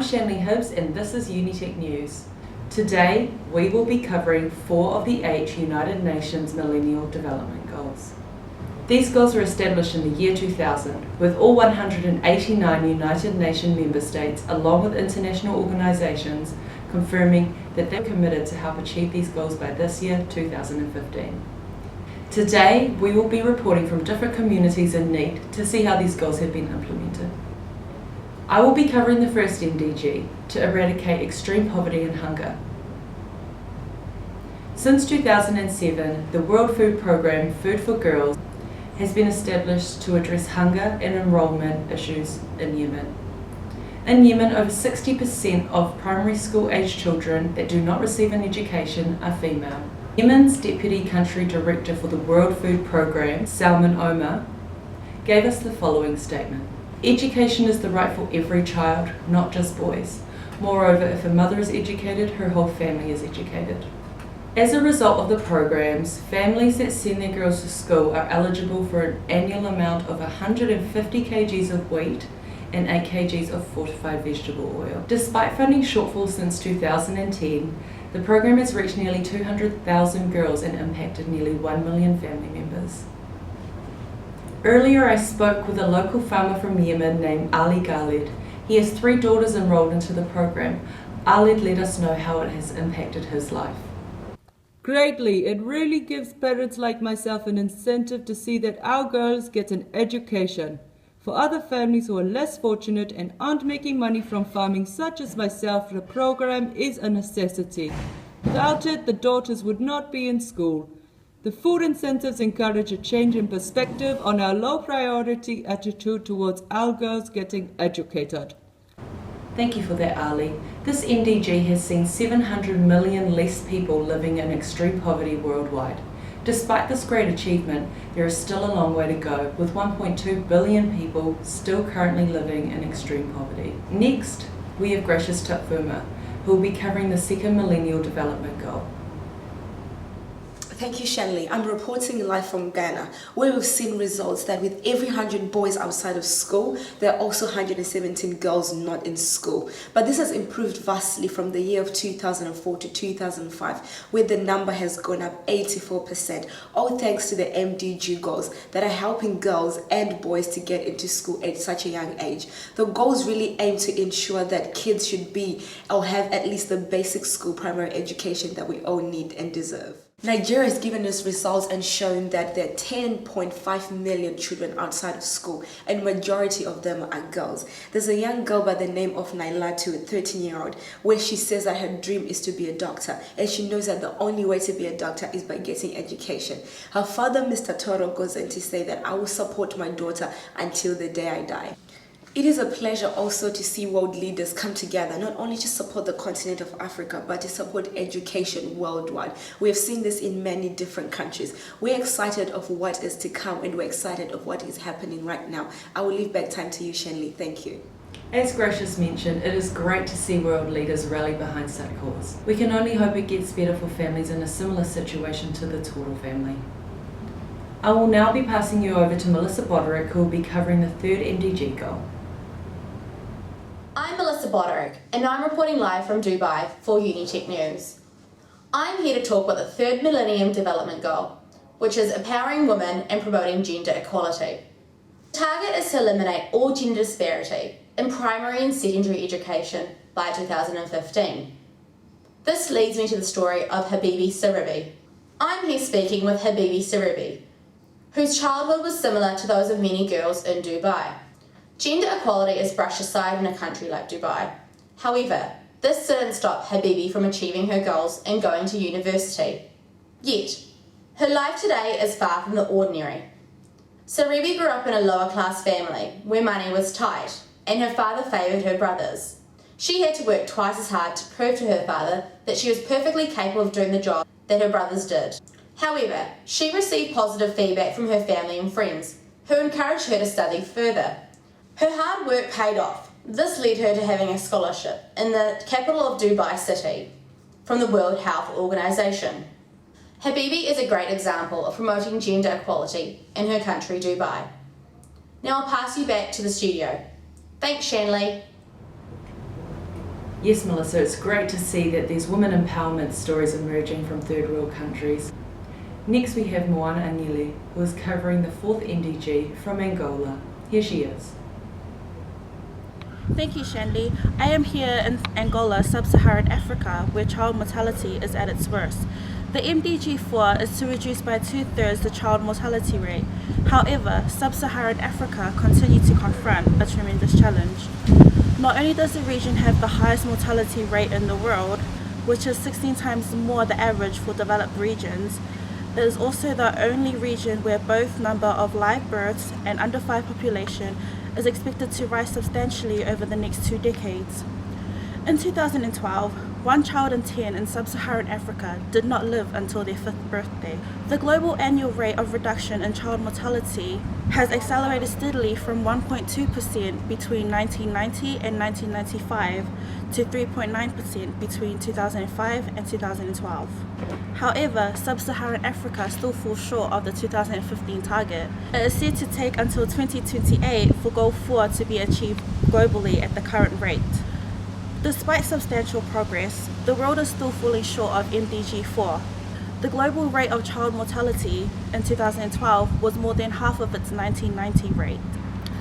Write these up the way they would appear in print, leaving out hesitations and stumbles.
I'm Shanley Hibbs and this is Unitec News. Today we will be covering 4 of the 8 United Nations Millennial Development Goals. These goals were established in the year 2000 with all 189 United Nations member states along with international organisations confirming that they're committed to help achieve these goals by this year, 2015. Today we will be reporting from different communities in need to see how these goals have been implemented. I will be covering the first MDG, to eradicate extreme poverty and hunger. Since 2007, the World Food Programme Food for Girls has been established to address hunger and enrolment issues in Yemen. In Yemen, over 60% of primary school aged children that do not receive an education are female. Yemen's Deputy Country Director for the World Food Programme, Salman Omar, gave us the following statement. Education is the right for every child, not just boys. Moreover, if a mother is educated, her whole family is educated. As a result of the programs, families that send their girls to school are eligible for an annual amount of 150 kgs of wheat and 8 kgs of fortified vegetable oil. Despite funding shortfalls since 2010, the program has reached nearly 200,000 girls and impacted nearly 1 million family members. Earlier I spoke with a local farmer from Yemen named Ali Khalid. He has 3 daughters enrolled into the program. Ali let us know how it has impacted his life. Greatly. It really gives parents like myself an incentive to see that our girls get an education. For other families who are less fortunate and aren't making money from farming, such as myself, the program is a necessity. Without it, the daughters would not be in school. The food incentives encourage a change in perspective on our low priority attitude towards our girls getting educated. Thank you for that, Ali. This MDG has seen 700 million less people living in extreme poverty worldwide. Despite this great achievement, there is still a long way to go, with 1.2 billion people still currently living in extreme poverty. Next, we have Gracious Tapfuma, who will be covering the second Millennial Development Goal. Thank you, Shanley. I'm reporting live from Ghana, where we've seen results that with every 100 boys outside of school, there are also 117 girls not in school. But this has improved vastly from the year of 2004 to 2005, where the number has gone up 84%, all thanks to the MDG goals that are helping girls and boys to get into school at such a young age. The goals really aim to ensure that kids should be or have at least the basic school primary education that we all need and deserve. Nigeria has given us results and shown that there are 10.5 million children outside of school, and majority of them are girls. There's a young girl by the name of Nailatu, a 13-year-old, where she says that her dream is to be a doctor, and she knows that the only way to be a doctor is by getting education. Her father, Mr. Toro, goes on to say that I will support my daughter until the day I die. It is a pleasure also to see world leaders come together, not only to support the continent of Africa, but to support education worldwide. We have seen this in many different countries. We're excited of what is to come, and we're excited of what is happening right now. I will leave back time to you, Shanley. Thank you. As Gracious mentioned, it is great to see world leaders rally behind such cause. We can only hope it gets better for families in a similar situation to the Toro family. I will now be passing you over to Melissa Boderick, who will be covering the third MDG goal. I'm Melissa Boderick, and I'm reporting live from Dubai for Unitec News. I'm here to talk about the third Millennium Development Goal, which is empowering women and promoting gender equality. The target is to eliminate all gender disparity in primary and secondary education by 2015. This leads me to the story of Habibi Saribi. I'm here speaking with Habibi Saribi, whose childhood was similar to those of many girls in Dubai. Gender equality is brushed aside in a country like Dubai. However, this didn't stop Habibi from achieving her goals and going to university. Yet, her life today is far from the ordinary. Saribi grew up in a lower class family where money was tight and her father favoured her brothers. She had to work twice as hard to prove to her father that she was perfectly capable of doing the job that her brothers did. However, she received positive feedback from her family and friends, who encouraged her to study further. Her hard work paid off. This led her to having a scholarship in the capital of Dubai City from the World Health Organization. Habibi is a great example of promoting gender equality in her country, Dubai. Now I'll pass you back to the studio. Thanks, Shanley. Yes, Melissa, it's great to see that there's women empowerment stories emerging from third world countries. Next we have Moana Anile, who is covering the 4th MDG from Angola. Here she is. Thank you, Shanley. I am here in Angola, sub-Saharan Africa, where child mortality is at its worst. The MDG 4 is to reduce by 2/3 the child mortality rate. However, sub-Saharan Africa continues to confront a tremendous challenge. Not only does the region have the highest mortality rate in the world, which is 16 times more the average for developed regions, it is also the only region where both number of live births and under 5 population is expected to rise substantially over the next 2 decades. In 2012, 1 child in 10 in sub-Saharan Africa did not live until their 5th birthday. The global annual rate of reduction in child mortality has accelerated steadily from 1.2% between 1990 and 1995 to 3.9% between 2005 and 2012. However, sub-Saharan Africa still falls short of the 2015 target. It is said to take until 2028 for Goal 4 to be achieved globally at the current rate. Despite substantial progress, the world is still falling short of MDG 4. The global rate of child mortality in 2012 was more than half of its 1990 rate,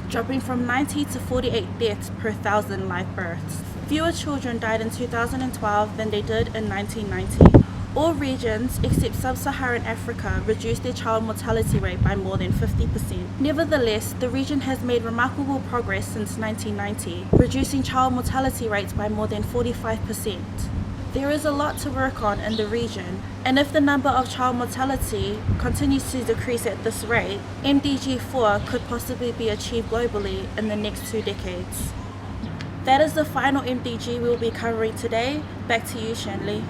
dropping from 90 to 48 deaths per 1,000 live births. Fewer children died in 2012 than they did in 1990. All regions except sub-Saharan Africa reduced their child mortality rate by more than 50%. Nevertheless, the region has made remarkable progress since 1990, reducing child mortality rates by more than 45%. There is a lot to work on in the region, and if the number of child mortality continues to decrease at this rate, MDG 4 could possibly be achieved globally in the next 2 decades. That is the final MDG we will be covering today. Back to you, Shanley.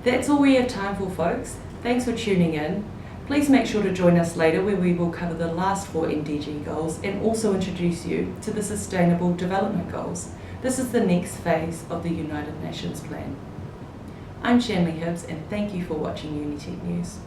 That's all we have time for, folks. Thanks for tuning in. Please make sure to join us later where we will cover the last 4 MDG goals and also introduce you to the Sustainable Development Goals. This is the next phase of the United Nations Plan. I'm Shanley Hibbs and thank you for watching Unitec News.